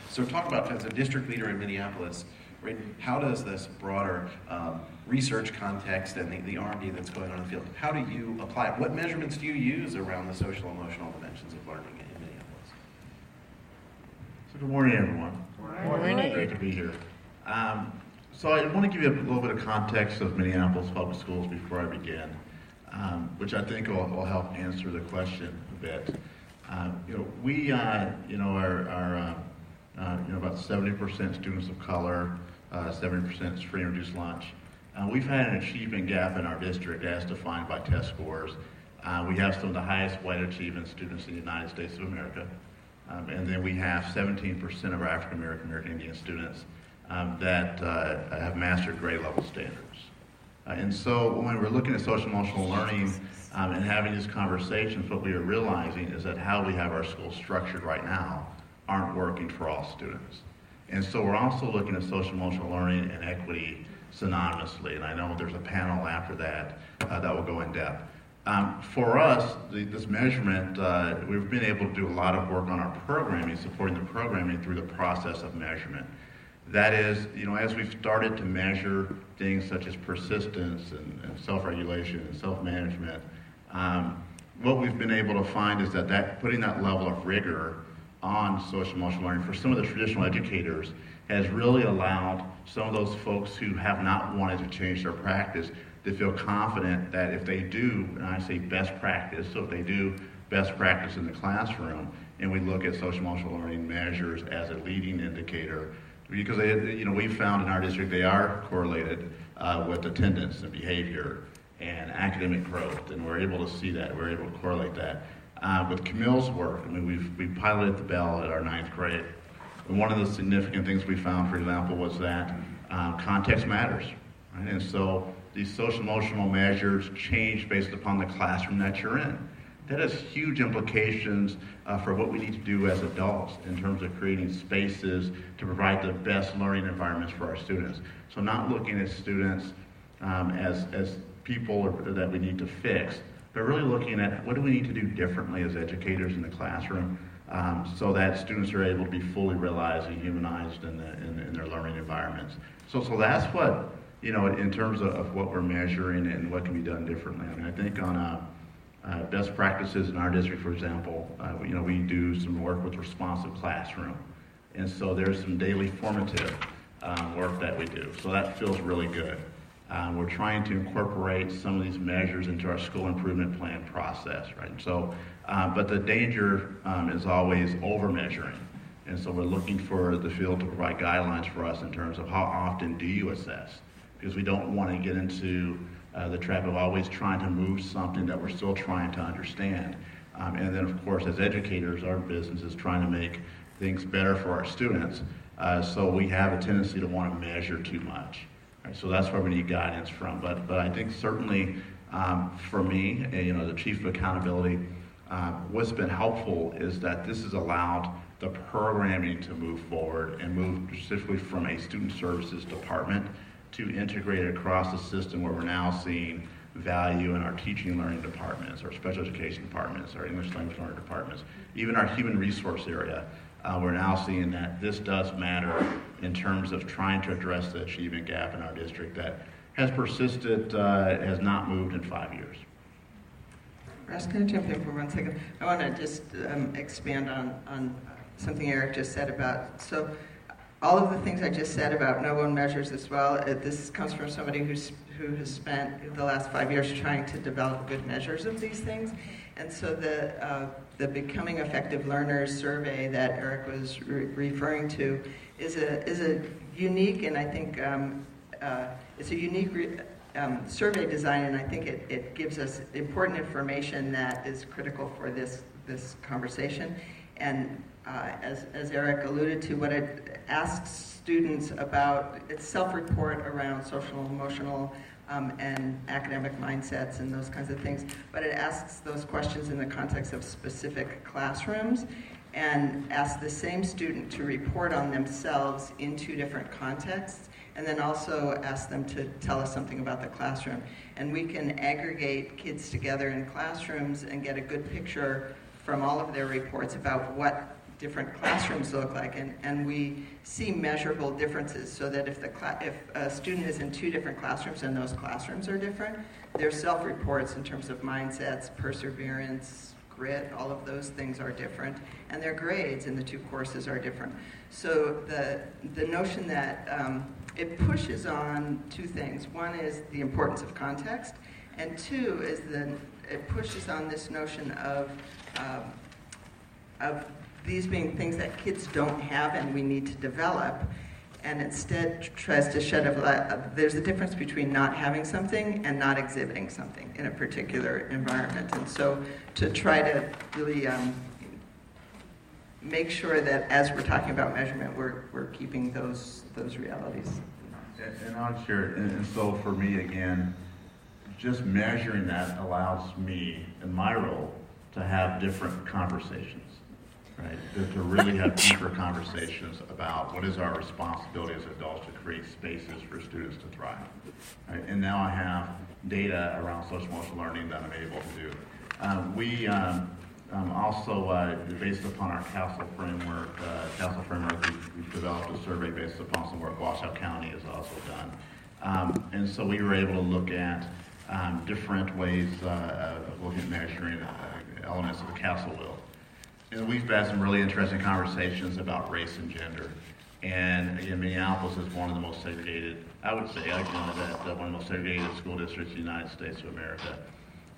So talk about, as a district leader in Minneapolis, right, how does this broader research context and the R&D that's going on in the field, how do you apply it? What measurements do you use around the social emotional dimensions of learning in Minneapolis? So good morning, everyone. Good morning. Great to be here. So I want to give you a little bit of context of Minneapolis Public Schools before I begin, which I think will help answer the question a bit. We are about 70% students of color, 70% is free and reduced lunch. We've had an achievement gap in our district as defined by test scores. We have some of the highest white achievement students in the United States of America. And then we have 17% of our African American Indian students that have mastered grade level standards. And so when we're looking at social emotional learning and having these conversations, what we are realizing is that how we have our schools structured right now aren't working for all students. And so we're also looking at social emotional learning and equity synonymously, and I know there's a panel after that that will go in depth. For us, this measurement, we've been able to do a lot of work on our programming, supporting the programming through the process of measurement. That is, as we've started to measure things such as persistence and self-regulation and self-management, what we've been able to find is that putting that level of rigor on social emotional learning for some of the traditional educators has really allowed some of those folks who have not wanted to change their practice to feel confident that if they do, and I say best practice, so if they do best practice in the classroom, and we look at social emotional learning measures as a leading indicator, because we've found in our district they are correlated with attendance and behavior and academic growth, and we're able to see that, we're able to correlate that. With Camille's work, we piloted the bell at our 9th grade, and one of the significant things we found, for example, was that context matters, right? And so these social emotional measures change based upon the classroom that you're in. That has huge implications for what we need to do as adults in terms of creating spaces to provide the best learning environments for our students. So not looking at students as people that we need to fix, but really looking at what do we need to do differently as educators in the classroom so that students are able to be fully realized and humanized in their learning environments. So that's what, in terms of what we're measuring and what can be done differently. I mean, I think on best practices in our district, for example, we do some work with responsive classroom. And so there's some daily formative work that we do. So that feels really good. We're trying to incorporate some of these measures into our school improvement plan process, right? So, but the danger is always over-measuring. And so we're looking for the field to provide guidelines for us in terms of how often do you assess? Because we don't want to get into the trap of always trying to move something that we're still trying to understand. And then, of course, as educators, our business is trying to make things better for our students. So we have a tendency to want to measure too much. Right? So that's where we need guidance from. But I think certainly for me, the chief of accountability, what's been helpful is that this has allowed the programming to move forward and move specifically from a student services department to integrate it across the system where we're now seeing value in our teaching and learning departments, our special education departments, our English language learning departments, even our human resource area. We're now seeing that this does matter in terms of trying to address the achievement gap in our district that has persisted, has not moved in 5 years. Russ, can I jump in for 1 second? I want to just expand on something Eric just said about, so all of the things I just said about no one measures as well, this comes from somebody who has spent the last 5 years trying to develop good measures of these things. And so the Becoming Effective Learners survey that Eric was referring to is a unique, and I think it's a unique survey design, and I think it gives us important information that is critical for this conversation. And as Eric alluded to, what it asks students about, it's self-report around social, emotional, and academic mindsets and those kinds of things, but it asks those questions in the context of specific classrooms and asks the same student to report on themselves in 2 different contexts, and then also ask them to tell us something about the classroom. And we can aggregate kids together in classrooms and get a good picture from all of their reports about what different classrooms look like, and we see measurable differences, so that if a student is in 2 different classrooms and those classrooms are different, their self-reports in terms of mindsets, perseverance, grit, all of those things are different, and their grades in the 2 courses are different. So the notion that it pushes on 2 things. One is the importance of context, and 2 is it pushes on this notion of these being things that kids don't have and we need to develop, and instead tries to shed a light. There's a difference between not having something and not exhibiting something in a particular environment. And so to try to really make sure that as we're talking about measurement, we're keeping those realities. And I'll share, and so for me again, just measuring that allows me in my role to have different conversations. Right? To really have deeper conversations about what is our responsibility as adults to create spaces for students to thrive. Right? And now I have data around social emotional learning that I'm able to do. We also, based upon our CASEL framework, we've developed a survey based upon some work Washoe County has also done. And so we were able to look at different ways of looking at measuring elements of the CASEL wheel. And we've had some really interesting conversations about race and gender. And again, Minneapolis is one of the most segregated, I would say, one of the most segregated school districts in the United States of America.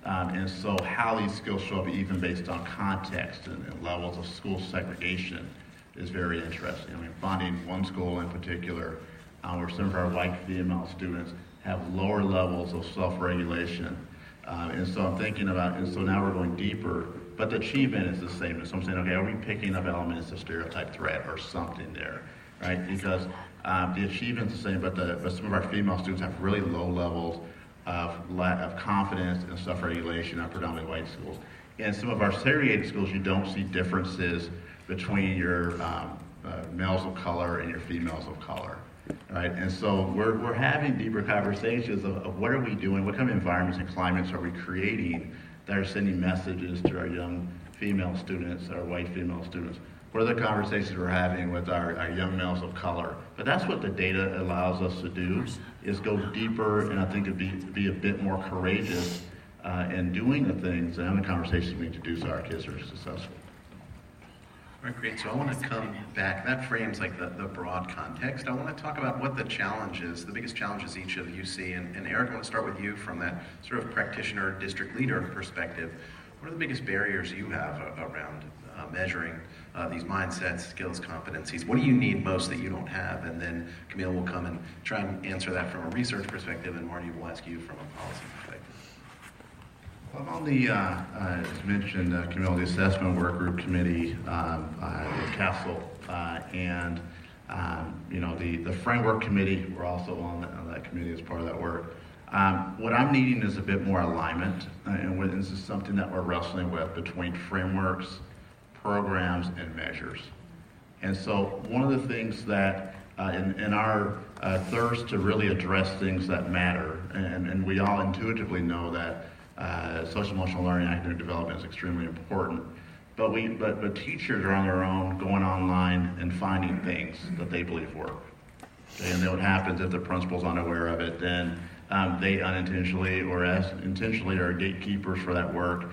And so how these skills show up even based on context and levels of school segregation is very interesting. I mean, finding one school in particular where some of our white female students have lower levels of self-regulation. And so I'm thinking about, and so now we're going deeper, but the achievement is the same. And so I'm saying, okay, are we picking up elements of stereotype threat or something there, right? Because the achievement's the same, but some of our female students have really low levels of confidence and self-regulation on predominantly white schools. In some of our segregated schools, you don't see differences between your males of color and your females of color, right? And so we're having deeper conversations of what are we doing, what kind of environments and climates are we creating that are sending messages to our young female students, our white female students. What are the conversations we're having with our young males of color? But that's what the data allows us to do, is go deeper, and I think it'd be a bit more courageous in doing the things and the conversations we need to do so our kids are successful. All right, great. So I want to come back. That frames like the broad context. I want to talk about what the challenges, the biggest challenges each of you see. And Eric, I want to start with you from that sort of practitioner, district leader perspective. What are the biggest barriers you have around measuring these mindsets, skills, competencies? What do you need most that you don't have? And then Camille will come and try and answer that from a research perspective, and Marty will ask you from a policy perspective. Well, on the, as mentioned, Camille, the assessment work group committee with CASEL and the framework committee, we're also on that committee as part of that work. What I'm needing is a bit more alignment, and this is something that we're wrestling with between frameworks, programs, and measures. And so one of the things that in our thirst to really address things that matter, and we all intuitively know that social emotional learning and academic development is extremely important, but teachers are on their own going online and finding things that they believe work. Okay, and then what happens if the principal's unaware of it, then they unintentionally or as intentionally are gatekeepers for that work.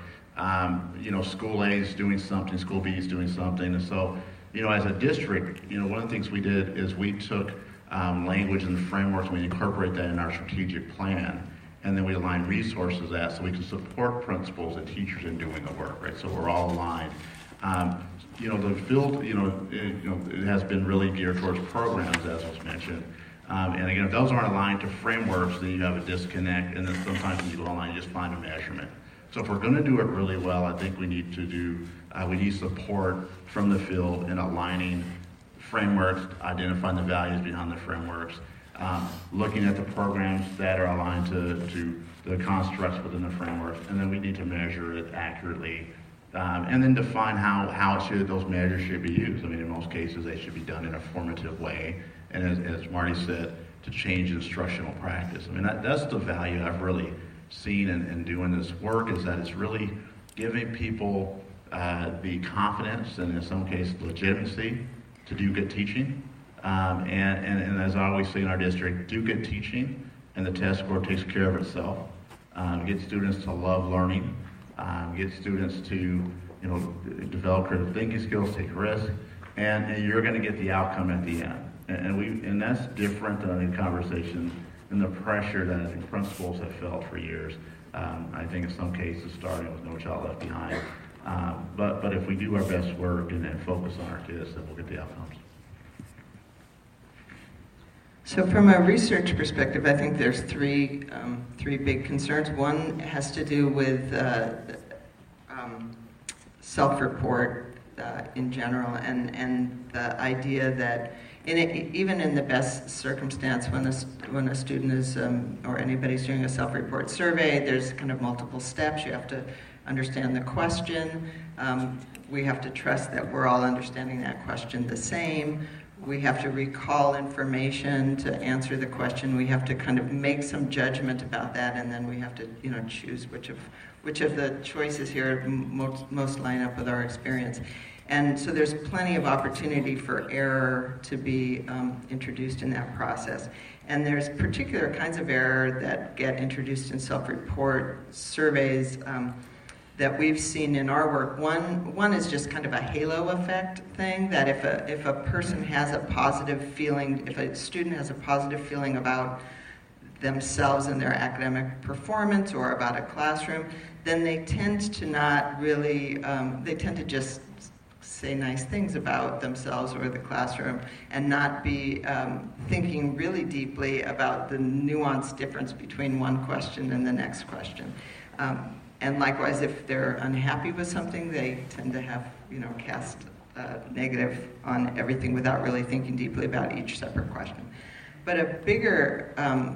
School A's doing something, school B's doing something, and so, as a district, one of the things we did is we took language in the frameworks and we incorporate that in our strategic plan, and then we align resources that so we can support principals and teachers in doing the work, right? So we're all aligned. The field, it has been really geared towards programs, as was mentioned. And again, if those aren't aligned to frameworks, then you have a disconnect, and then sometimes when you go online, you just find a measurement. So if we're going to do it really well, I think we need support from the field in aligning frameworks, identifying the values behind the frameworks, looking at the programs that are aligned to the constructs within the frameworks, and then we need to measure it accurately, and then define how those measures should be used. I mean, in most cases, they should be done in a formative way, and as Marty said, to change instructional practice. I mean, that's the value I've really seen in doing this work, is that it's really giving people the confidence and in some cases legitimacy to do good teaching. And as I always say in our district, do good teaching and the test score takes care of itself. Get students to love learning, get students to develop critical thinking skills, take risks, and you're going to get the outcome at the end. And that's different than a conversation and the pressure that I think principals have felt for years. I think in some cases starting with No Child Left Behind. But if we do our best work and then focus on our kids, then we'll get the outcomes. So from a research perspective, I think there's three big concerns. One has to do with self-report in general, and the idea that even in the best circumstance, when a student is or anybody's doing a self-report survey, there's kind of multiple steps. You have to understand the question. We have to trust that we're all understanding that question the same. We have to recall information to answer the question. We have to kind of make some judgment about that, and then we have to, choose which of the choices here most line up with our experience. And so there's plenty of opportunity for error to be introduced in that process. And there's particular kinds of error that get introduced in self-report surveys that we've seen in our work. One is just kind of a halo effect thing, that if a person has a positive feeling, if a student has a positive feeling about themselves and their academic performance or about a classroom, then they tend to not really, they tend to just say nice things about themselves or the classroom and not be thinking really deeply about the nuanced difference between one question and the next question. And likewise, if they're unhappy with something, they tend to have, cast negative on everything without really thinking deeply about each separate question. But a bigger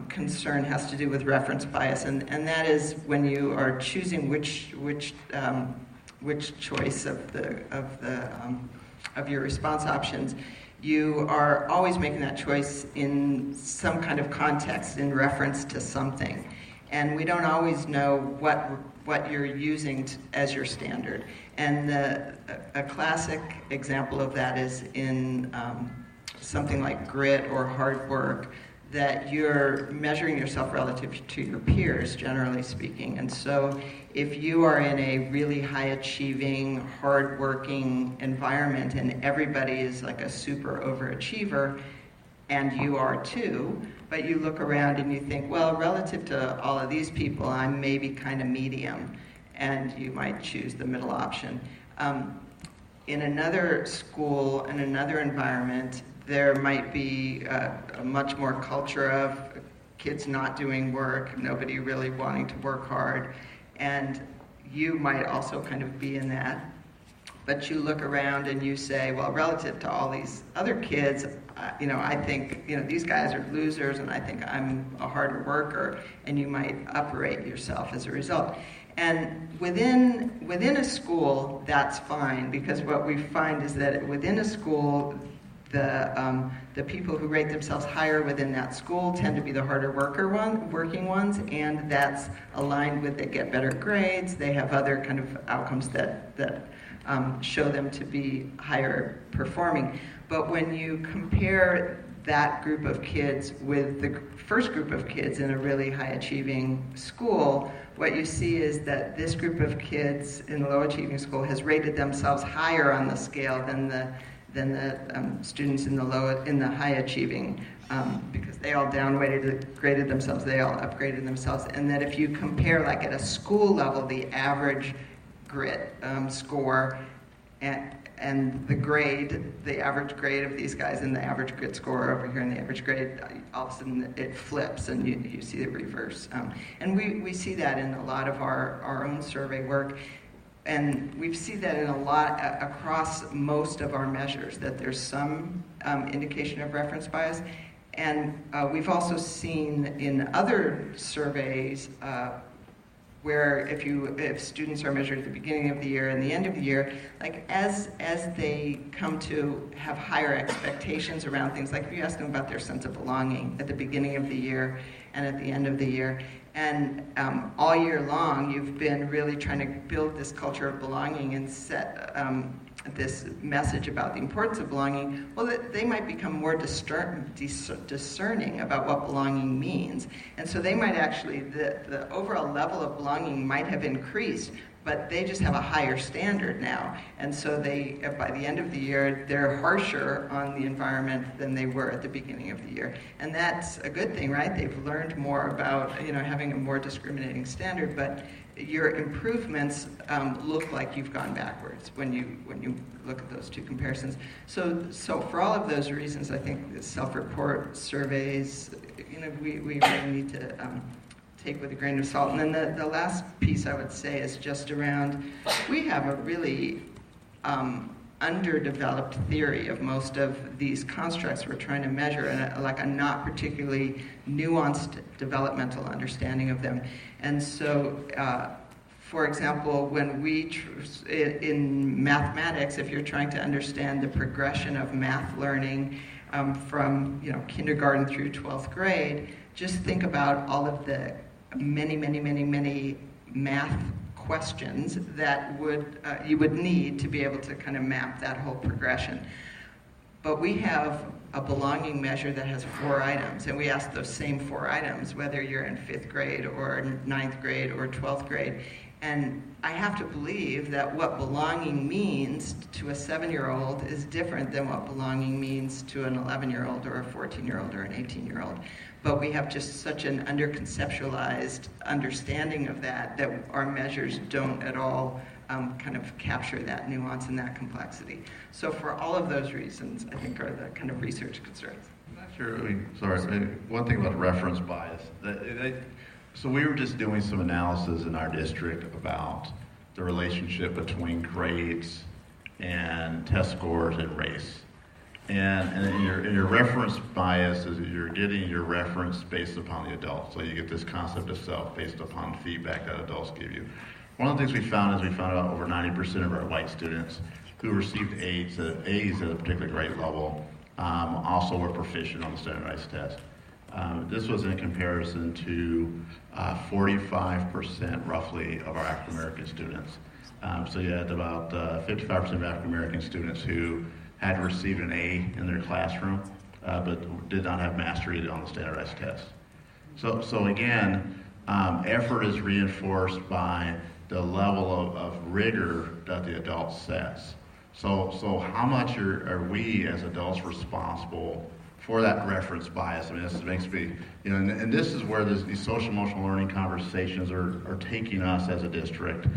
concern has to do with reference bias, and that is when you are choosing which choice of your response options, you are always making that choice in some kind of context, in reference to something. And we don't always know what you're using as your standard. And a classic example of that is in something like grit or hard work, that you're measuring yourself relative to your peers, generally speaking. And so if you are in a really high-achieving, hard-working environment and everybody is like a super overachiever, and you are too, but you look around and you think, well, relative to all of these people, I'm maybe kind of medium, and you might choose the middle option. In another school, in another environment, there might be a much more culture of kids not doing work, nobody really wanting to work hard, and you might also kind of be in that. But you look around and you say, well, relative to all these other kids, I think, these guys are losers and I think I'm a harder worker, and you might uprate yourself as a result. And within a school, that's fine, because what we find is that within a school, the people who rate themselves higher within that school tend to be the harder working ones, and that's aligned with they get better grades, they have other kind of outcomes that show them to be higher performing. But when you compare that group of kids with the first group of kids in a really high-achieving school, what you see is that this group of kids in the low-achieving school has rated themselves higher on the scale than the students in the high-achieving, because they all graded themselves, they all upgraded themselves, and that if you compare, like at a school level, the average grit score and the average grade of these guys and the average grit score over here and the average grade, all of a sudden it flips and you see the reverse. And we see that in a lot of our own survey work. And we see that in a lot across most of our measures, that there's some indication of reference bias. And we've also seen in other surveys where if students are measured at the beginning of the year and the end of the year, like as they come to have higher expectations around things, like if you ask them about their sense of belonging at the beginning of the year and at the end of the year, and all year long you've been really trying to build this culture of belonging and set this message about the importance of belonging, well, they might become more discerning about what belonging means. And so they might actually, the overall level of belonging might have increased, but they just have a higher standard now. And so they, by the end of the year, they're harsher on the environment than they were at the beginning of the year. And that's a good thing, right? They've learned more about, having a more discriminating standard, but your improvements look like you've gone backwards when you look at those two comparisons. So for all of those reasons, I think the self-report surveys, we really need to take with a grain of salt. And then the last piece I would say is just around, we have a really underdeveloped theory of most of these constructs we're trying to measure, and a not particularly nuanced developmental understanding of them. And so, for example, when in mathematics, if you're trying to understand the progression of math learning from kindergarten through 12th grade, just think about all of the many math questions that you would need to be able to kind of map that whole progression. But we have a belonging measure that has 4 items, and we ask those same 4 items, whether you're in 5th grade or 9th grade or 12th grade. And I have to believe that what belonging means to a 7-year-old is different than what belonging means to an 11-year-old or a 14-year-old or an 18-year-old. But we have just such an under-conceptualized understanding of that our measures don't at all kind of capture that nuance and that complexity. So for all of those reasons, I think are the kind of research concerns. I'm not sure, one thing about reference bias. So we were just doing some analysis in our district about the relationship between grades and test scores and race. And in your reference bias is that you're getting your reference based upon the adult. So you get this concept of self based upon feedback that adults give you. One of the things we found out over 90% of our white students who received A's at a particular grade level also were proficient on the standardized test. This was in comparison to 45% roughly of our African American students. So you had about 55% of African American students who had received an A in their classroom, but did not have mastery on the standardized test. So again, effort is reinforced by the level of rigor that the adult sets. So how much are we as adults responsible for that reference bias? I mean, this makes me, and this is where these social emotional learning conversations are taking us as a district,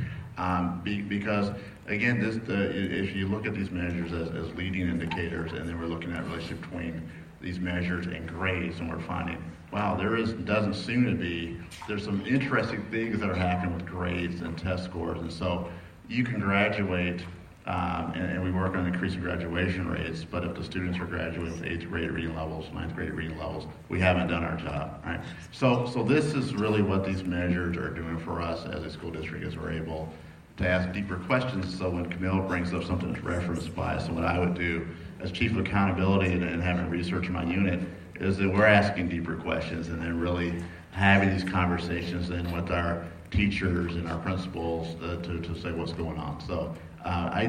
because again, if you look at these measures as leading indicators, and then we're looking at the relationship between these measures and grades, and we're finding, wow, doesn't seem to be, there's some interesting things that are happening with grades and test scores, and so you can graduate, and we work on increasing graduation rates, but if the students are graduating with 8th grade reading levels, 9th grade reading levels, we haven't done our job, right? So this is really what these measures are doing for us as a school district, is we're able to ask deeper questions. So when Camille brings up something that's reference bias, and what I would do as chief of accountability and having research in my unit is that we're asking deeper questions and then really having these conversations then with our teachers and our principals to say what's going on. So I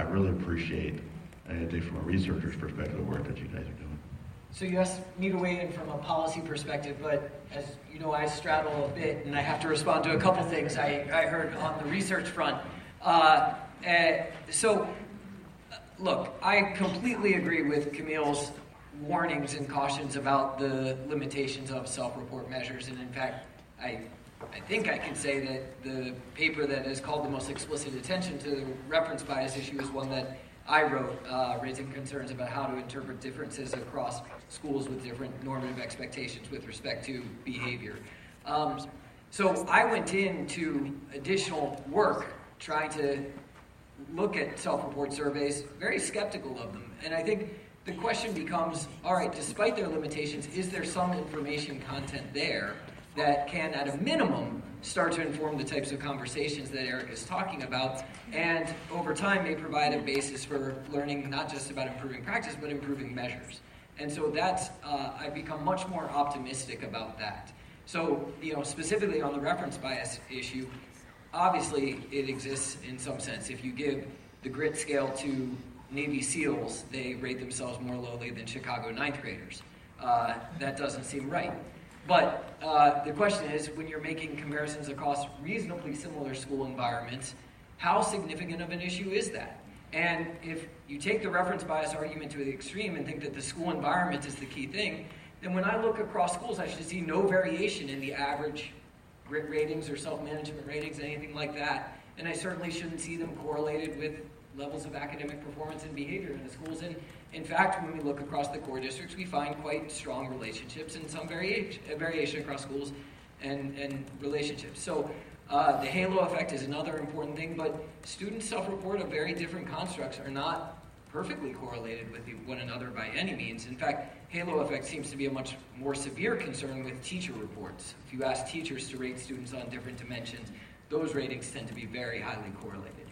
really appreciate, I think from a researcher's perspective, the work that you guys are doing. So you asked me to weigh in from a policy perspective, but as you know, I straddle a bit, and I have to respond to a couple things I heard on the research front. Look, I completely agree with Camille's warnings and cautions about the limitations of self-report measures, and in fact, I think I can say that the paper that has called the most explicit attention to the reference bias issue is one that I wrote, raising concerns about how to interpret differences across schools with different normative expectations with respect to behavior. So I went into additional work trying to look at self-report surveys, very skeptical of them. And I think the question becomes, all right, despite their limitations, is there some information content there that can, at a minimum, start to inform the types of conversations that Eric is talking about, and over time may provide a basis for learning not just about improving practice, but improving measures. And so that's, I've become much more optimistic about that. So, specifically on the reference bias issue, obviously it exists in some sense. If you give the grit scale to Navy SEALs, they rate themselves more lowly than Chicago ninth graders. That doesn't seem right. But the question is, when you're making comparisons across reasonably similar school environments, how significant of an issue is that? And if you take the reference bias argument to the extreme and think that the school environment is the key thing, then when I look across schools, I should see no variation in the average grit ratings or self-management ratings, anything like that. And I certainly shouldn't see them correlated with levels of academic performance and behavior in the schools. And in fact, when we look across the core districts, we find quite strong relationships and some variation across schools and relationships. So the halo effect is another important thing, but student self-report of very different constructs are not perfectly correlated with one another by any means. In fact, halo effect seems to be a much more severe concern with teacher reports. If you ask teachers to rate students on different dimensions, those ratings tend to be very highly correlated.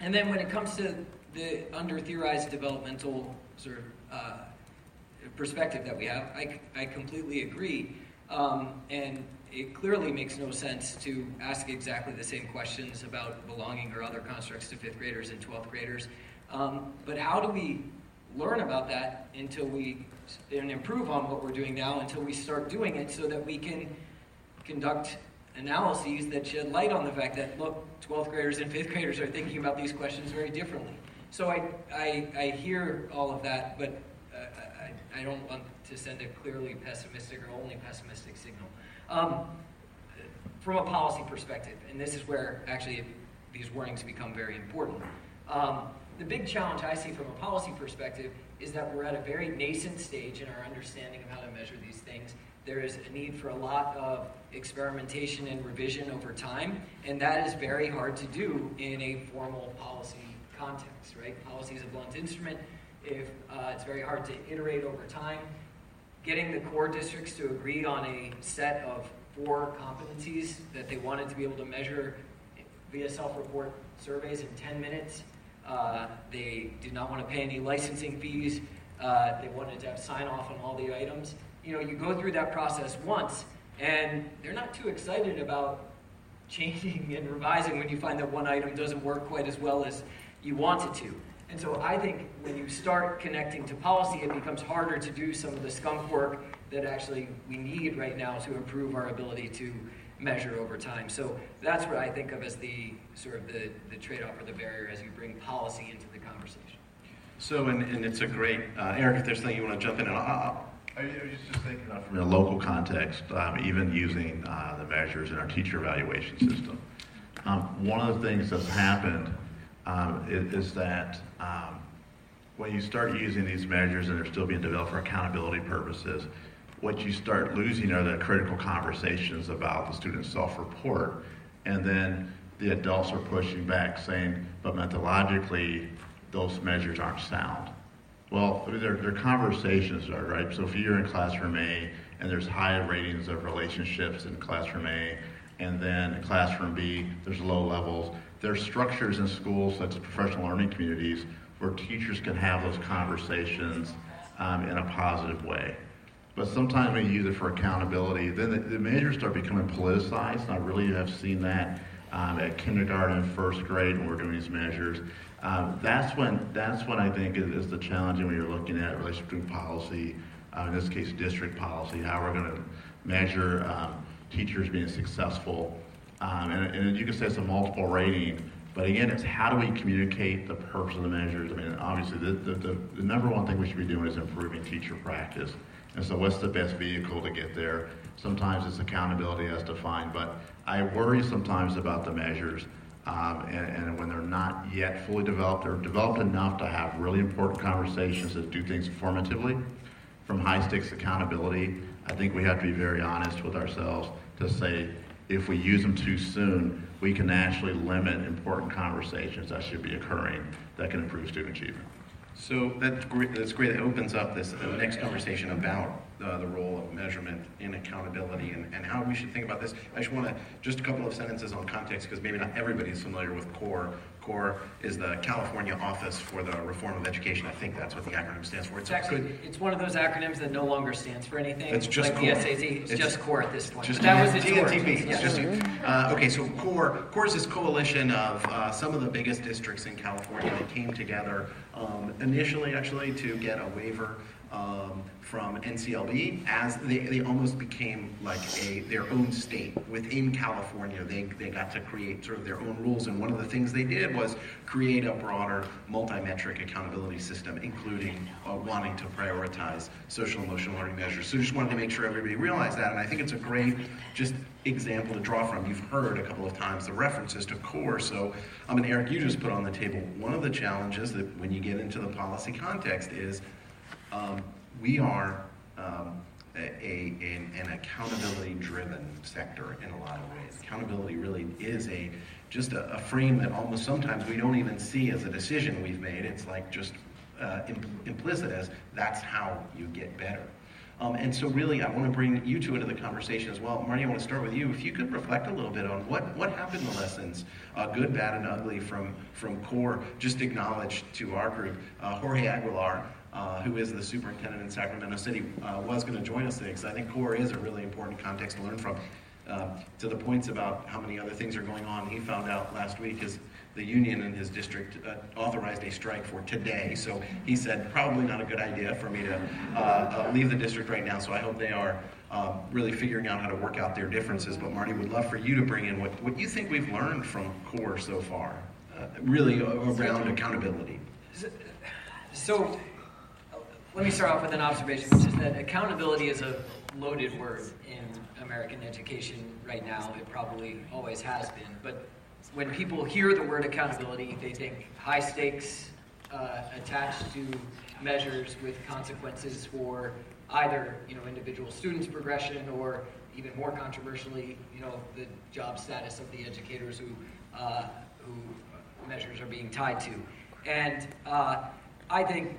And then when it comes to the under-theorized developmental sort of perspective that we have, I completely agree. And it clearly makes no sense to ask exactly the same questions about belonging or other constructs to 5th graders and 12th graders. But how do we learn about that and improve on what we're doing now until we start doing it so that we can conduct analyses that shed light on the fact that, look, 12th graders and 5th graders are thinking about these questions very differently. So I hear all of that, but I don't want to send a clearly pessimistic or only pessimistic signal. From a policy perspective, and this is where actually these warnings become very important. The big challenge I see from a policy perspective is that we're at a very nascent stage in our understanding of how to measure these things. There is a need for a lot of experimentation and revision over time, and that is very hard to do in a formal policy context, right? Policy is a blunt instrument. If it's very hard to iterate over time. Getting the core districts to agree on a set of 4 competencies that they wanted to be able to measure via self-report surveys in 10 minutes. They did not want to pay any licensing fees. They wanted to have sign-off on all the items. You go through that process once, and they're not too excited about changing and revising when you find that one item doesn't work quite as well as you want it to. And so I think when you start connecting to policy, it becomes harder to do some of the skunk work that actually we need right now to improve our ability to measure over time. So that's what I think of as the sort of the trade-off or the barrier as you bring policy into the conversation. So, and it's a great, Eric, if there's something you want to jump in, I was just thinking from a local context, even using the measures in our teacher evaluation system. One of the things that's happened is that when you start using these measures and they're still being developed for accountability purposes, what you start losing are the critical conversations about the student's self-report. And then the adults are pushing back saying, but methodologically, those measures aren't sound. Well, their conversations are, right? So if you're in classroom A and there's high ratings of relationships in classroom A, and then in classroom B, there's low levels, there's structures in schools such as professional learning communities where teachers can have those conversations in a positive way. But sometimes when you use it for accountability, then the measures start becoming politicized. And I really have seen that at kindergarten and 1st grade when we're doing these measures. That's when I think is the challenge when you're looking at relationship between policy, in this case district policy, how we're going to measure teachers being successful. And you can say it's a multiple rating, but again, it's how do we communicate the purpose of the measures? I mean, obviously the number one thing we should be doing is improving teacher practice. And so what's the best vehicle to get there? Sometimes it's accountability as defined, but I worry sometimes about the measures and when they're not yet fully developed or developed enough to have really important conversations that do things formatively. From high stakes accountability, I think we have to be very honest with ourselves to say if we use them too soon, we can actually limit important conversations that should be occurring that can improve student achievement. So that's great. That opens up this next conversation about the role of measurement in accountability and how we should think about this. I just want to, just a couple of sentences on context, because maybe not everybody's familiar with CORE. CORE is the California Office for the Reform of Education. I think that's what the acronym stands for. It's one of those acronyms that no longer stands for anything. It's just like CORE. the SAT. It's just CORE at this point. Just but that was its TNTP. origins. Okay, so CORE is this coalition of some of the biggest districts in California that came together initially, actually, to get a waiver from NCLB, as they almost became like their own state within California. They got to create sort of their own rules, and one of the things they did was create a broader multi-metric accountability system, including wanting to prioritize social emotional learning measures. So just wanted to make sure everybody realized that, and I think it's a great just example to draw from. You've heard a couple of times the references to CORE, so and Eric, you just put on the table one of the challenges that when you get into the policy context is we are an accountability-driven sector in a lot of ways. Accountability really is just a frame that almost sometimes we don't even see as a decision we've made. It's like just implicit as that's how you get better. And so really, I want to bring you two into the conversation as well. Marty, I want to start with you. If you could reflect a little bit on what happened in the lessons, good, bad, and ugly from CORE. Just acknowledge to our group, Jorge Aguilar, who is the superintendent in Sacramento City, was going to join us today, because I think CORE is a really important context to learn from. To the points about how many other things are going on, he found out last week the union in his district authorized a strike for today. So he said, probably not a good idea for me to leave the district right now. So I hope they are really figuring out how to work out their differences. But Marty, would love for you to bring in what you think we've learned from CORE so far, really around accountability. So let me start off with an observation, which is that accountability is a loaded word in American education right now. It probably always has been. But when people hear the word accountability, they think high stakes attached to measures with consequences for either individual students' progression, or even more controversially, the job status of the educators who measures are being tied to. And I think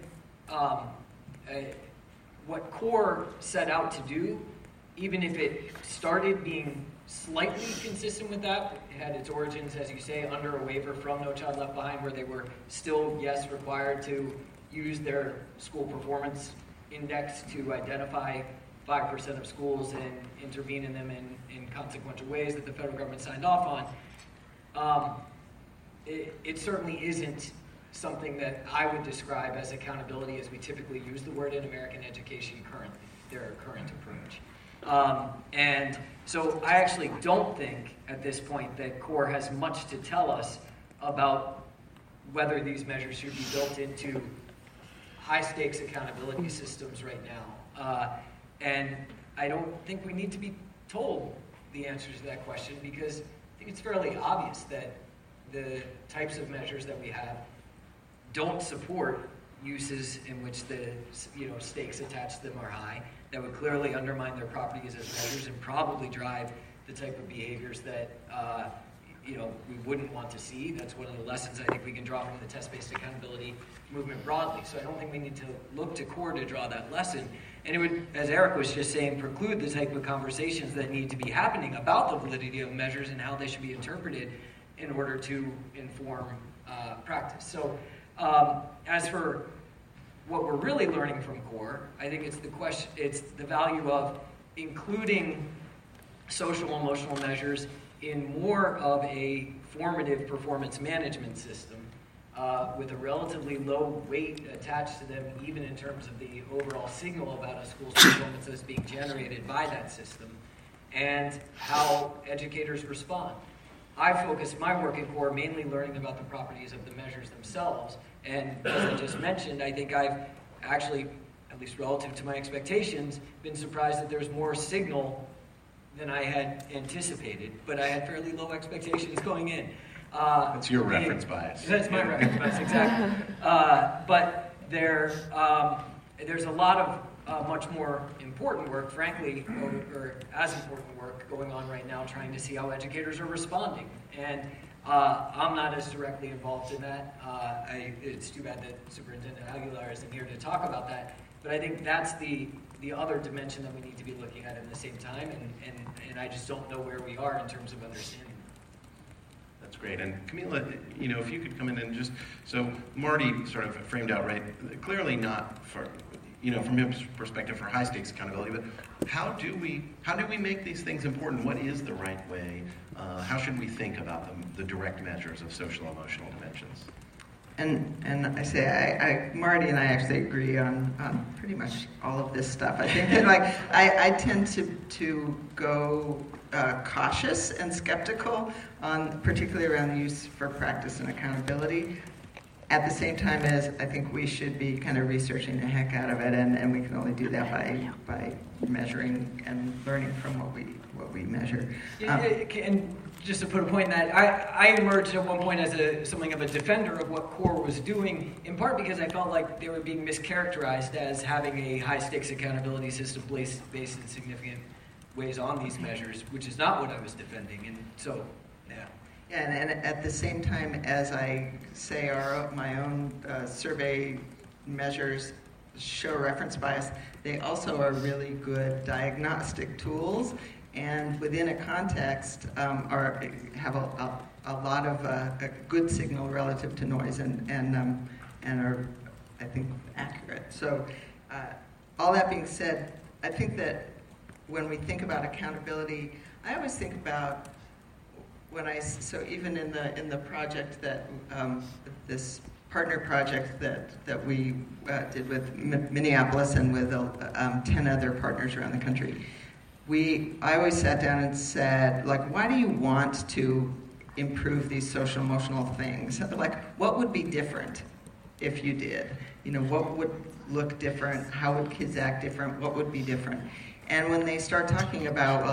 what CORE set out to do, even if it started being slightly consistent with that, it had its origins, as you say, under a waiver from No Child Left Behind, where they were still, yes, required to use their school performance index to identify 5% of schools and intervene in them in consequential ways that the federal government signed off on. It certainly isn't something that I would describe as accountability as we typically use the word in American education currently, their current approach. And so I actually don't think at this point that CORE has much to tell us about whether these measures should be built into high-stakes accountability systems right now. And I don't think we need to be told the answer to that question, because I think it's fairly obvious that the types of measures that we have don't support uses in which the stakes attached to them are high, that would clearly undermine their properties as measures and probably drive the type of behaviors that we wouldn't want to see. That's one of the lessons I think we can draw from the test-based accountability movement broadly. So I don't think we need to look to CORE to draw that lesson. And it would, as Eric was just saying, preclude the type of conversations that need to be happening about the validity of measures and how they should be interpreted in order to inform practice. So as for what we're really learning from CORE, I think it's the value of including social emotional measures in more of a formative performance management system with a relatively low weight attached to them, even in terms of the overall signal about a school's performance that's being generated by that system, and how educators respond. I focus my work in CORE mainly learning about the properties of the measures themselves, and as I just mentioned, I think I've actually, at least relative to my expectations, been surprised that there's more signal than I had anticipated, but I had fairly low expectations going in. That's your reference bias. That's my reference bias, exactly. But there's a lot of much more important work, frankly, or as important work going on right now, trying to see how educators are responding. And I'm not as directly involved in that. It's too bad that Superintendent Aguilar isn't here to talk about that. But I think that's the other dimension that we need to be looking at the same time, and I just don't know where we are in terms of understanding. That's great. And Camila, if you could come in and just, so Marty sort of framed out, right, clearly not for, from his perspective for high stakes accountability, but how do we make these things important? What is the right way? How should we think about the direct measures of social emotional dimensions? And I say, Marty and I actually agree on pretty much all of this stuff. I think that I tend to go cautious and skeptical particularly around the use for practice and accountability. At the same time as I think we should be kind of researching the heck out of it, and we can only do that by measuring and learning from what we measure. And just to put a point in that, I emerged at one point as something of a defender of what CORE was doing, in part because I felt like they were being mischaracterized as having a high-stakes accountability system based in significant ways on these measures, which is not what I was defending. And so, yeah. Yeah, and at the same time as I say my own survey measures show reference bias, they also are really good diagnostic tools, and within a context have a lot of a good signal relative to noise and are, I think, accurate. So all that being said, I think that when we think about accountability, I always think about so even in the project that this partner project that we did with Minneapolis and with 10 other partners around the country, I always sat down and said, why do you want to improve these social emotional things? What would be different if you did? What would look different? How would kids act different? What would be different? And when they start talking about,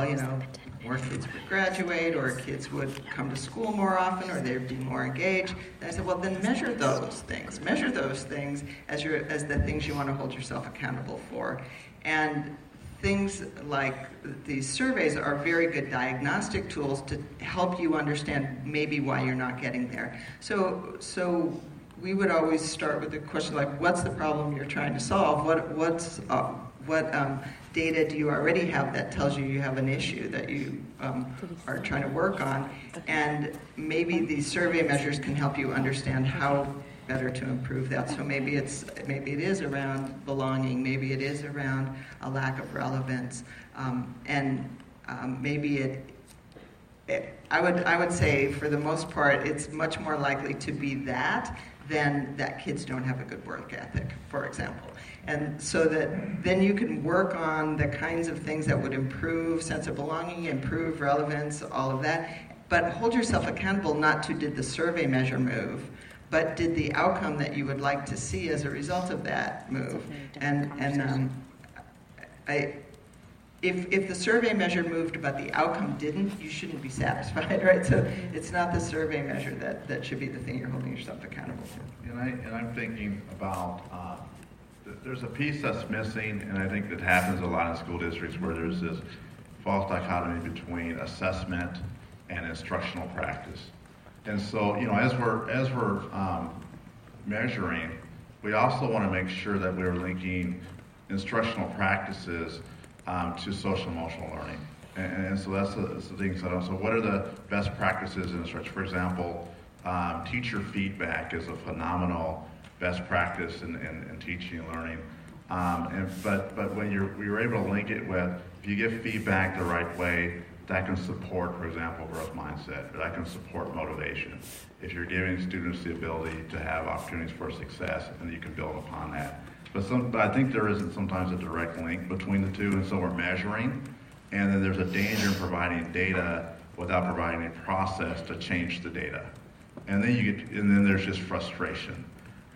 more kids would graduate, or kids would come to school more often, or they'd be more engaged, and I said, well, then measure those things. Measure those things as the things you want to hold yourself accountable for. And things like these surveys are very good diagnostic tools to help you understand maybe why you're not getting there. So we would always start with the question what's the problem you're trying to solve? What data do you already have that tells you have an issue that you are trying to work on? And maybe these survey measures can help you understand how better to improve that. So maybe it is around belonging, maybe it is around a lack of relevance, and maybe I would say for the most part it's much more likely to be that than that kids don't have a good work ethic, for example. And so that then you can work on the kinds of things that would improve sense of belonging, improve relevance, all of that, but hold yourself accountable not to did the survey measure move, but did the outcome that you would like to see as a result of that move. If the survey measure moved but the outcome didn't, you shouldn't be satisfied, right? So it's not the survey measure that should be the thing you're holding yourself accountable to. And I'm thinking about, there's a piece that's missing, and I think that happens a lot in school districts where there's this false dichotomy between assessment and instructional practice. And so, as we're measuring, we also want to make sure that we're linking instructional practices to social emotional learning. And so that's the thing. So what are the best practices in instruction? For example, teacher feedback is a phenomenal best practice in teaching and learning. But when you're able to link it with, if you give feedback the right way, that can support, for example, growth mindset, but that can support motivation. If you're giving students the ability to have opportunities for success, and you can build upon that. But I think there isn't sometimes a direct link between the two, and so we're measuring, and then there's a danger in providing data without providing a process to change the data. And then there's just frustration.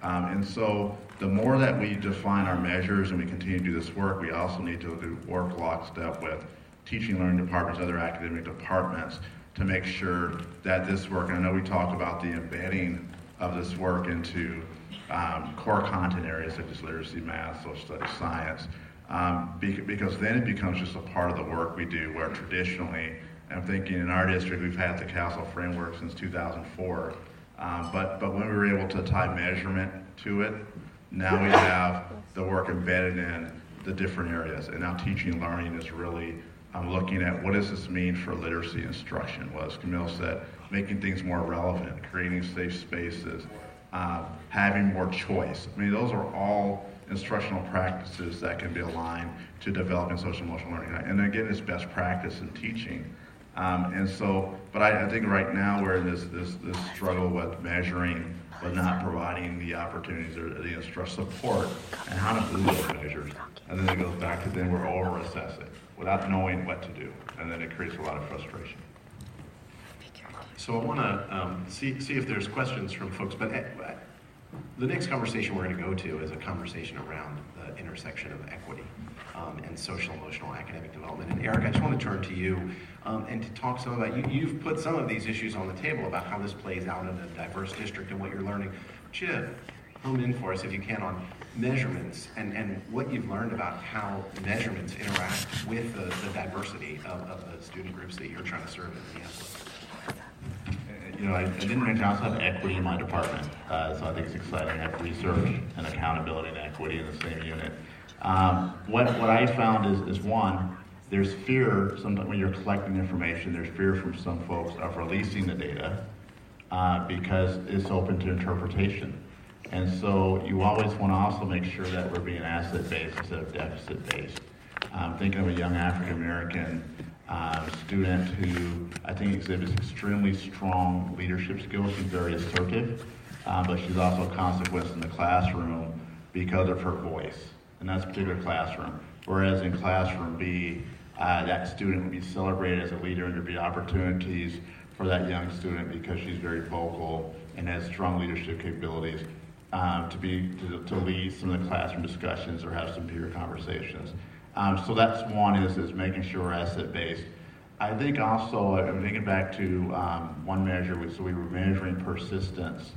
And so the more that we define our measures and we continue to do this work, we also need to work lockstep with teaching and learning departments, other academic departments, to make sure that this work, and I know we talked about the embedding of this work into core content areas such as literacy, math, social studies, science, because then it becomes just a part of the work we do, where traditionally I'm thinking in our district, we've had the CASEL framework since 2004. But when we were able to tie measurement to it, now we have the work embedded in the different areas. And now teaching and learning is really looking at what does this mean for literacy instruction. Well, as Camille said, making things more relevant, creating safe spaces, having more choice. I mean, those are all instructional practices that can be aligned to developing social emotional learning. And again, it's best practice in teaching. But I think right now we're in this struggle with measuring, but not providing the opportunities or the instructional support and how to do those measures. And then it goes back to then we're over-assessing without knowing what to do. And then it creates a lot of frustration. So I want to see if there's questions from folks, but the next conversation we're going to go to is a conversation around the intersection of equity and social, emotional, academic development. And Eric, I just want to turn to you and to talk some about, you've put some of these issues on the table about how this plays out in a diverse district and what you're learning. Chip, hone in for us, if you can, on measurements and what you've learned about how measurements interact with the diversity of the student groups that you're trying to serve in Minneapolis. You know, I didn't mention I also have equity in my department, so I think it's exciting. I have research and accountability and equity in the same unit. What I found is one, there's fear sometimes when you're collecting information. There's fear from some folks of releasing the data because it's open to interpretation, and so you always want to also make sure that we're being asset-based instead of deficit-based. Thinking of a young African American student who I think exhibits extremely strong leadership skills. She's very assertive, but she's also a consequence in the classroom because of her voice in that particular classroom. Whereas in classroom B, that student would be celebrated as a leader, and there'd be opportunities for that young student because she's very vocal and has strong leadership capabilities to lead some of the classroom discussions or have some peer conversations. So that's one is making sure we're asset-based. I think also, I'm thinking back to one measure, so we were measuring persistence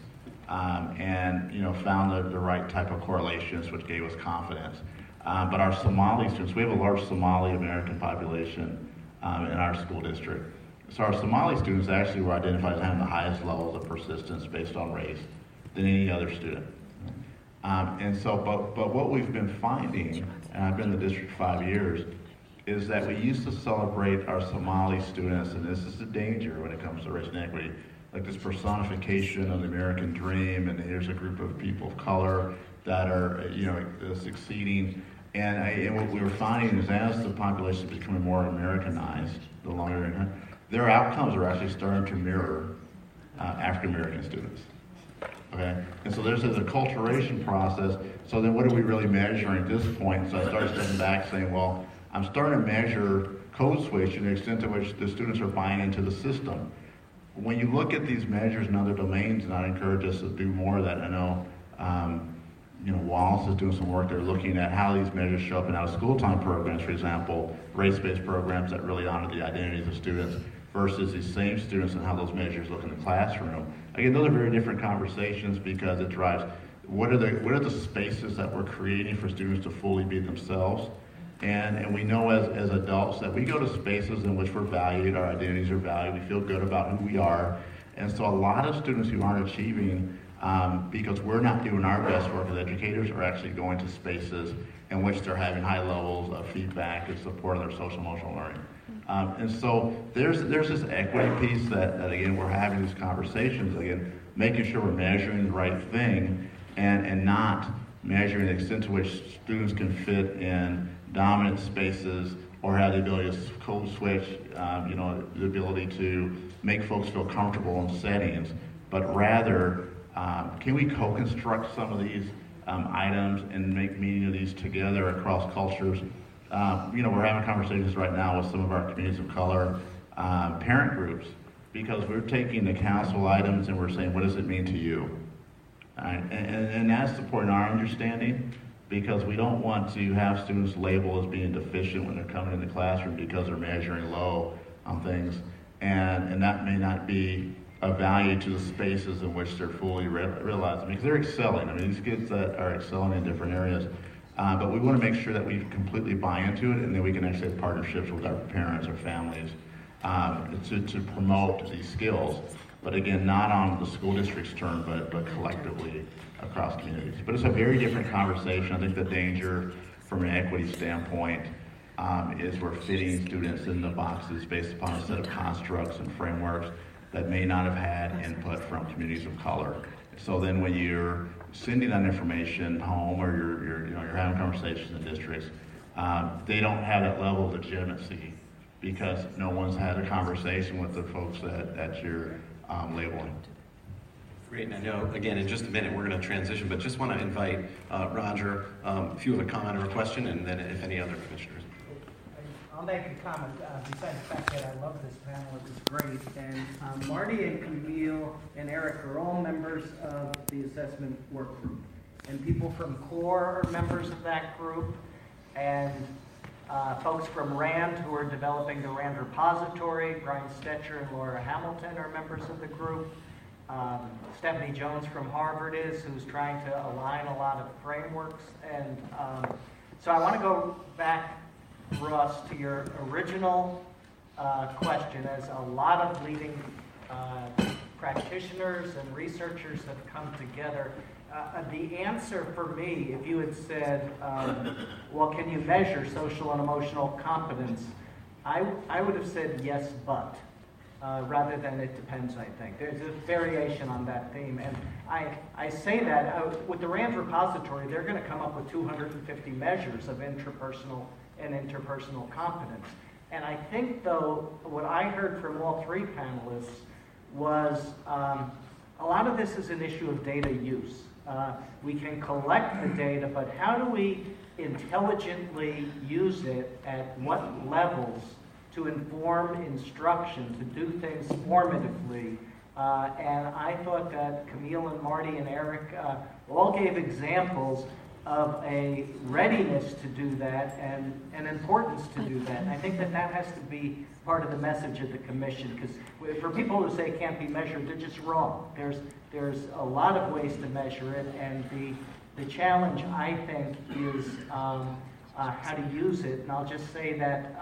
and found the right type of correlations, which gave us confidence. But our Somali students, we have a large Somali American population in our school district. So our Somali students actually were identified as having the highest levels of persistence based on race than any other student. But what we've been finding, and I've been in the district 5 years, is that we used to celebrate our Somali students, and this is the danger when it comes to race and equity, like this personification of the American dream, and here's a group of people of color that are, succeeding. And what we were finding is as the population is becoming more Americanized, the longer their outcomes are actually starting to mirror African American students. Okay, and so there's this acculturation process. So then what are we really measuring at this point? So I started stepping back saying, well, I'm starting to measure code switch and the extent to which the students are buying into the system. When you look at these measures in other domains, and I encourage us to do more of that. I know, Wallace is doing some work. They're looking at how these measures show up in out of school time programs, for example, race-based programs that really honor the identities of students versus these same students and how those measures look in the classroom. Again, those are very different conversations because it drives what are the spaces that we're creating for students to fully be themselves. And we know as adults that we go to spaces in which we're valued, our identities are valued, we feel good about who we are. And so a lot of students who aren't achieving because we're not doing our best work as educators are actually going to spaces in which they're having high levels of feedback and support of their social emotional learning. And so there's this equity piece that again, we're having these conversations, again, making sure we're measuring the right thing and not measuring the extent to which students can fit in dominant spaces or have the ability to code switch, the ability to make folks feel comfortable in settings, but rather, can we co-construct some of these items and make meaning of these together across cultures? We're having conversations right now with some of our communities of color parent groups because we're taking the council items and we're saying, what does it mean to you? And that's supporting our understanding because we don't want to have students labeled as being deficient when they're coming in the classroom because they're measuring low on things. And that may not be of value to the spaces in which they're fully realizing because they're excelling. I mean, these kids that are excelling in different areas. But we want to make sure that we completely buy into it and then we can actually have partnerships with our parents or families to promote these skills. But again, not on the school district's term, but collectively across communities. But it's a very different conversation. I think the danger from an equity standpoint is we're fitting students into boxes based upon a set of constructs and frameworks that may not have had input from communities of color. So then when you're sending that information home or you're having conversations in districts, they don't have that level of legitimacy because no one's had a conversation with the folks that you're labeling. Great, and I know, again, in just a minute we're going to transition, but just want to invite Roger, if you have a comment or a question, and then if any other commissioners. I'll make a comment besides the fact that I love this panel. It was great. And Marty and Camille and Eric are all members of the assessment work group. And people from CORE are members of that group. And folks from RAND who are developing the RAND repository, Brian Stetcher and Laura Hamilton are members of the group. Stephanie Jones from Harvard who's trying to align a lot of frameworks. And so I want to go back, Russ, to your original question. As a lot of leading practitioners and researchers have come together, the answer for me, if you had said, well, can you measure social and emotional competence? I would have said yes, but, rather than it depends, I think. There's a variation on that theme. And I say that with the RAND repository, they're going to come up with 250 measures of intrapersonal and interpersonal competence. And I think, though, what I heard from all three panelists was a lot of this is an issue of data use. We can collect the data, but how do we intelligently use it at what levels to inform instruction, to do things formatively? And I thought that Camille and Marty and Eric all gave examples of a readiness to do that and an importance to do that. And I think that has to be part of the message of the commission, because for people who say it can't be measured, they're just wrong. There's a lot of ways to measure it, and the challenge, I think, is how to use it. And I'll just say that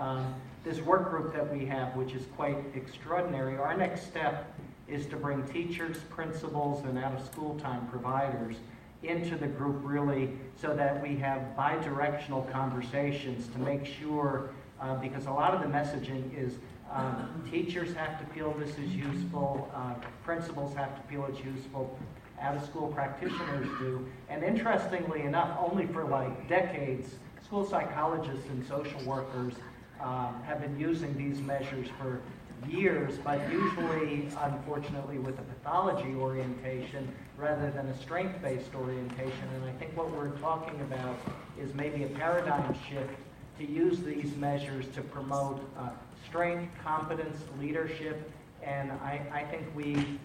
this work group that we have, which is quite extraordinary, our next step is to bring teachers, principals, and out-of-school time providers into the group, really, so that we have bi-directional conversations to make sure, because a lot of the messaging is teachers have to feel this is useful, principals have to feel it's useful, out-of-school practitioners do. And interestingly enough, only for like decades, school psychologists and social workers have been using these measures for years, but usually, unfortunately, with a pathology orientation rather than a strength-based orientation. And I think what we're talking about is maybe a paradigm shift to use these measures to promote strength, competence, leadership, and I think we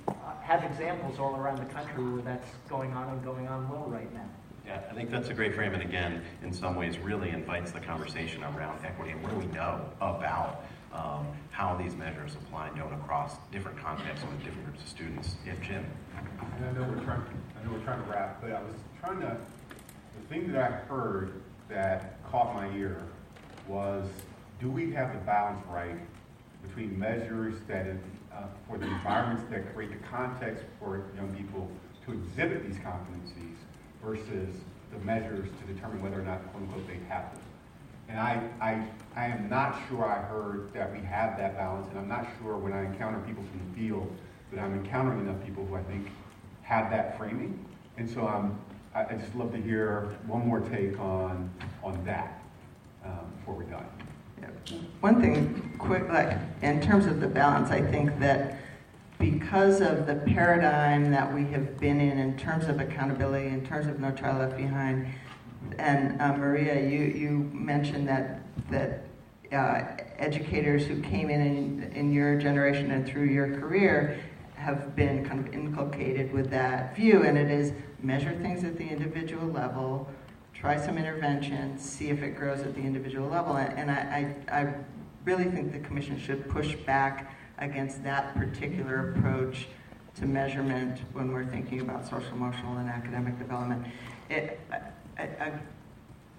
have examples all around the country where that's going on and going on well right now. Yeah, I think that's a great frame, and again, in some ways, really invites the conversation around equity and what do we know about how these measures apply and don't across different contexts with different groups of students. Yeah, Jim. And I know we're trying to wrap, but I was trying to. The thing that I heard that caught my ear was: do we have the balance right between measures that, for the environments that create the context for young people to exhibit these competencies, versus the measures to determine whether or not, quote unquote, they have them? And I am not sure I heard that we have that balance, and I'm not sure when I encounter people from the field that I'm encountering enough people who I think have that framing. And so I just love to hear one more take on that before we're done. Yeah. One thing quick, like in terms of the balance, I think that because of the paradigm that we have been in terms of accountability, in terms of No Child Left Behind, and Maria, you mentioned that educators who came in your generation and through your career have been kind of inculcated with that view, and it is measure things at the individual level, try some interventions, see if it grows at the individual level, and I really think the commission should push back against that particular approach to measurement when we're thinking about social, emotional, and academic development.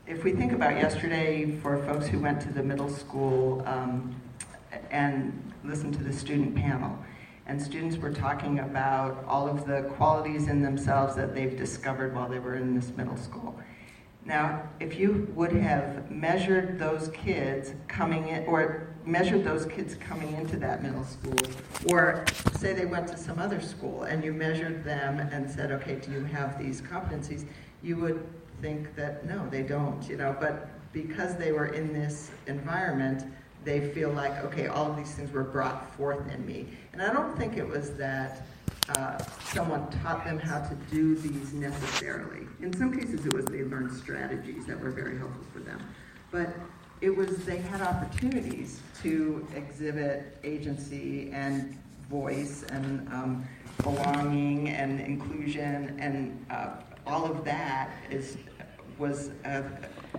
If we think about yesterday, for folks who went to the middle school and listened to the student panel. And students were talking about all of the qualities in themselves that they've discovered while they were in this middle school. Now, if you would have measured those kids coming in, or measured those kids coming into that middle school, or say they went to some other school and you measured them and said, okay, do you have these competencies? You would think that no, they don't, but because they were in this environment, they feel like, okay, all of these things were brought forth in me. And I don't think it was that someone taught them how to do these necessarily. In some cases it was they learned strategies that were very helpful for them. But it was they had opportunities to exhibit agency and voice and belonging and inclusion, and all of that was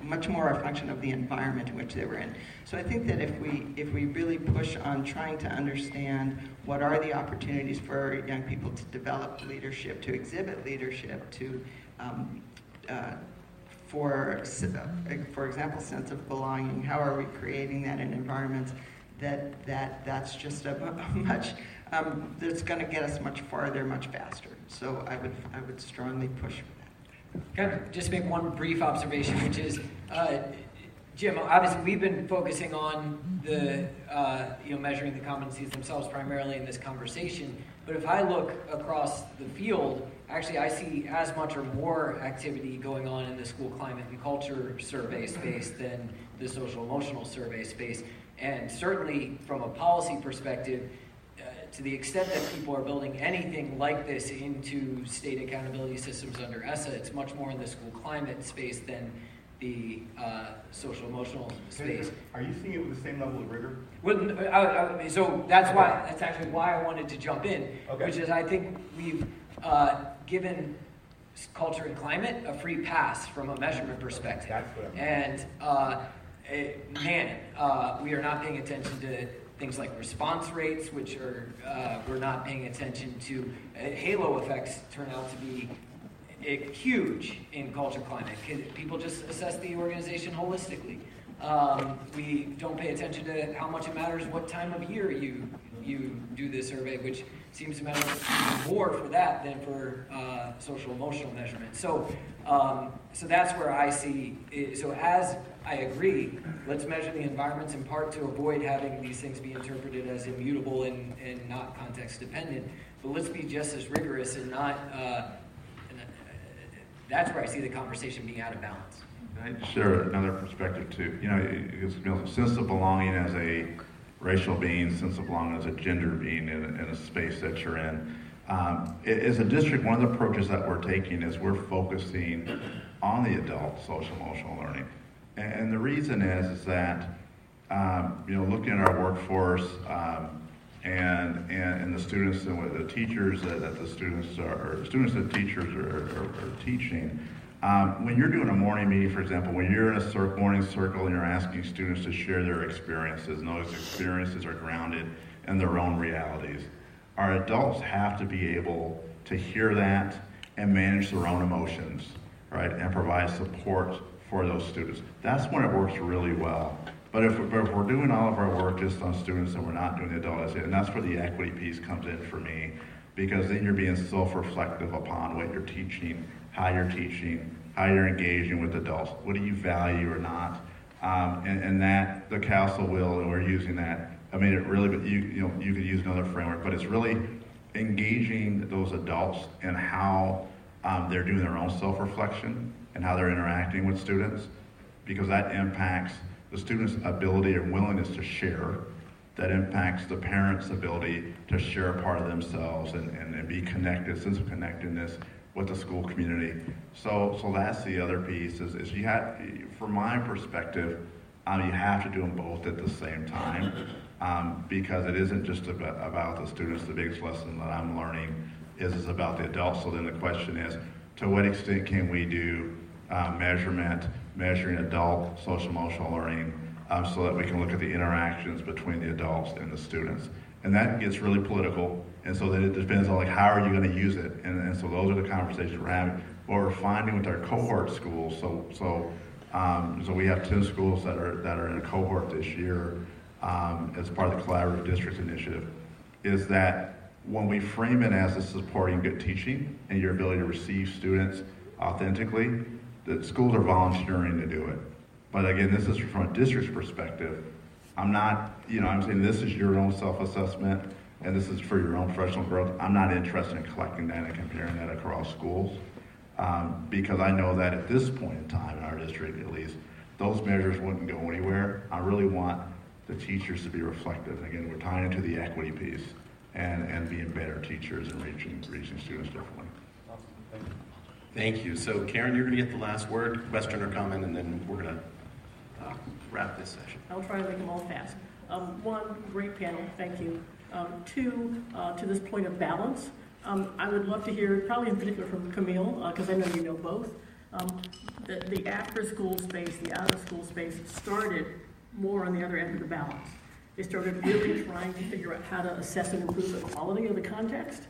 much more a function of the environment in which they were in. So I think that if we really push on trying to understand what are the opportunities for young people to develop leadership, to exhibit leadership, to for example, sense of belonging, how are we creating that in environments that's just a much that's going to get us much farther, much faster. So I would strongly push for that. Kind of just make one brief observation, which is, Jim, obviously we've been focusing on the, measuring the competencies themselves primarily in this conversation, but if I look across the field, actually I see as much or more activity going on in the school climate and culture survey space than the social emotional survey space, and certainly from a policy perspective, to the extent that people are building anything like this into state accountability systems under ESSA, it's much more in the school climate space than the social emotional space. Are you seeing it with the same level of rigor? Well, so that's actually why I wanted to jump in, okay. Which is I think we've given culture and climate a free pass from a measurement perspective. That's what we are not paying attention to things like response rates, which are we're not paying attention to. Halo effects turn out to be huge in culture climate. People just assess the organization holistically. We don't pay attention to how much it matters what time of year you do the survey, which seems to matter more for that than for social emotional measurement. So that's where I see it. So as I agree, let's measure the environments in part to avoid having these things be interpreted as immutable and not context dependent. But let's be just as rigorous and not. That's where I see the conversation being out of balance. I'd share another perspective too. Sense of belonging as a racial being, sense of belonging as a gender being in a space that you're in. As a district, one of the approaches that we're taking is we're focusing on the adult social emotional learning. And the reason is that, looking at our workforce and the students and the teachers that the students that teachers are teaching, when you're doing a morning meeting, for example, when you're in a morning circle and you're asking students to share their experiences, and those experiences are grounded in their own realities, our adults have to be able to hear that and manage their own emotions, right, and provide support for those students. That's when it works really well. But if we're doing all of our work just on students and we're not doing the adult essay, and that's where the equity piece comes in for me, because then you're being self-reflective upon what you're teaching, how you're engaging with adults, what do you value or not, and that the council will, and we're using that. I mean, it really, but you could use another framework, but it's really engaging those adults and how they're doing their own self-reflection and how they're interacting with students, because that impacts the student's ability and willingness to share. That impacts the parents' ability to share a part of themselves and be connected, sense of connectedness with the school community. So that's the other piece is you have, from my perspective, you have to do them both at the same time, because it isn't just about the students. The biggest lesson that I'm learning is about the adults. So then the question is, to what extent can we do measuring adult social emotional learning, so that we can look at the interactions between the adults and the students. And that gets really political, and so then it depends on like how are you going to use it, and so those are the conversations we're having. What we're finding with our cohort schools, so we have 10 schools that are in a cohort this year, as part of the Collaborative Districts Initiative, is that when we frame it as a supporting good teaching and your ability to receive students authentically, the schools are volunteering to do it. But again, this is from a district's perspective. I'm saying this is your own self-assessment and this is for your own professional growth. I'm not interested in collecting that and comparing that across schools because I know that at this point in time, in our district at least, those measures wouldn't go anywhere. I really want the teachers to be reflective. And again, we're tying into the equity piece and being better teachers and reaching students differently. Awesome. Thank you. Thank you. So Karen, you're going to get the last word, question or comment, and then we're going to wrap this session. I'll try to make them all fast. One, great panel, thank you. Two, to this point of balance, I would love to hear, probably in particular from Camille, because I know you know both, the after-school space, the out-of-school space started more on the other end of the balance. They started really trying to figure out how to assess and improve the quality of the context,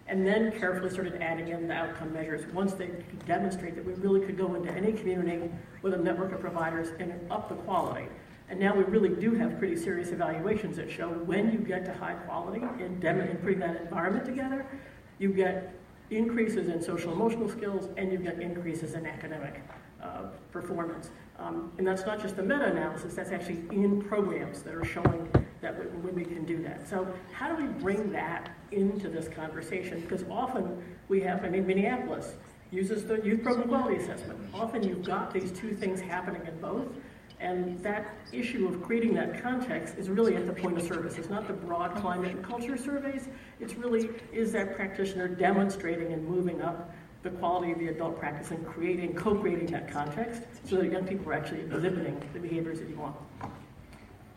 and then carefully started adding in the outcome measures once they could demonstrate that we really could go into any community with a network of providers and up the quality. And now we really do have pretty serious evaluations that show when you get to high quality and putting that environment together, you get increases in social emotional skills and you get increases in academic performance. And that's not just the meta-analysis, that's actually in programs that are showing that we can do that. So how do we bring that into this conversation? Because often we have, Minneapolis uses the youth program quality assessment. Often you've got these two things happening in both. And that issue of creating that context is really at the point of service. It's not the broad climate and culture surveys. It's really, is that practitioner demonstrating and moving up the quality of the adult practice and co-creating that context so that young people are actually exhibiting the behaviors that you want.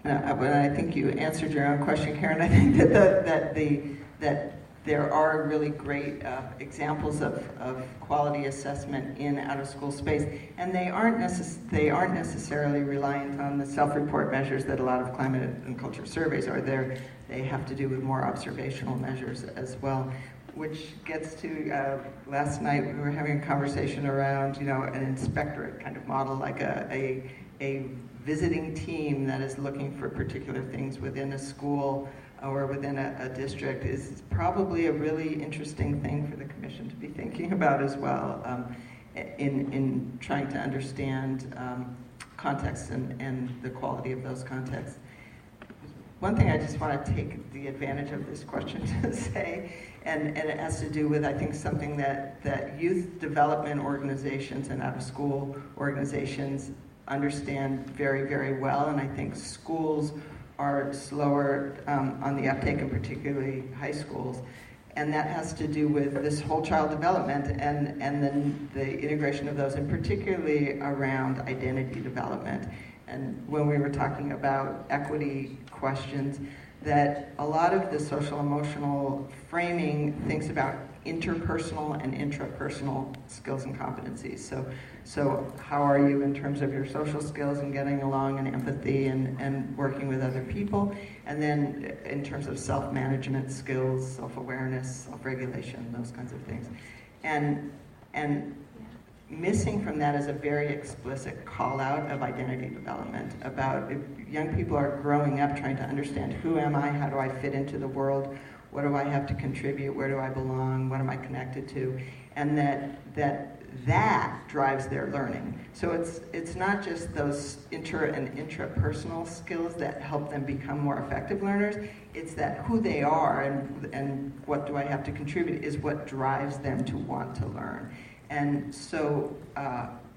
But I think you answered your own question, Karen. I think that there are really great examples of quality assessment in out-of-school space, and they aren't necessarily reliant on the self-report measures that a lot of climate and culture surveys are there. They have to do with more observational measures as well, which gets to last night we were having a conversation around an inspectorate kind of model, like a visiting team that is looking for particular things within a school or within a district is probably a really interesting thing for the commission to be thinking about as well in trying to understand context and the quality of those contexts. One thing I just want to take the advantage of this question to say, and it has to do with, I think, something that youth development organizations and out-of-school organizations understand very, very well, and I think schools are slower on the uptake, and particularly high schools. And that has to do with this whole child development and then the integration of those, and particularly around identity development. And when we were talking about equity questions, that a lot of the social emotional framing thinks about interpersonal and intrapersonal skills and competencies. So how are you in terms of your social skills and getting along and empathy and working with other people? And then in terms of self-management skills, self-awareness, self-regulation, those kinds of things. And missing from that is a very explicit call out of identity development about if young people are growing up trying to understand who am I, how do I fit into the world, what do I have to contribute, where do I belong, what am I connected to, and that drives their learning. So it's not just those inter and intrapersonal skills that help them become more effective learners, it's that who they are and what do I have to contribute is what drives them to want to learn. And so,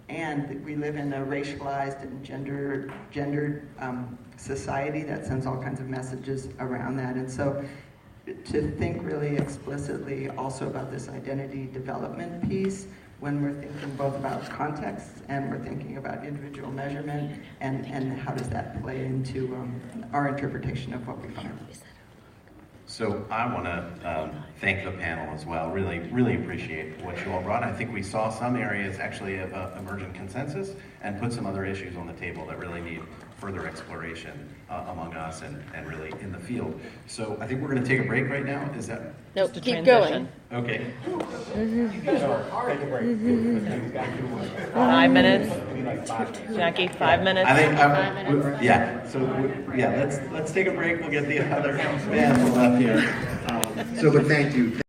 and we live in a racialized and gendered society that sends all kinds of messages around that. And so to think really explicitly also about this identity development piece when we're thinking both about context and we're thinking about individual measurement and how does that play into our interpretation of what we find. So I want to thank the panel as well. Really, really appreciate what you all brought. I think we saw some areas actually of emergent consensus and put some other issues on the table that really need further exploration among us and really in the field. So I think we're going to take a break right now. Is that Nope, Just a keep transition. going. okay? Take a break. 5 minutes. Jackie, 5 minutes. I think, yeah. So yeah, let's take a break. We'll get the other band up here. But thank you.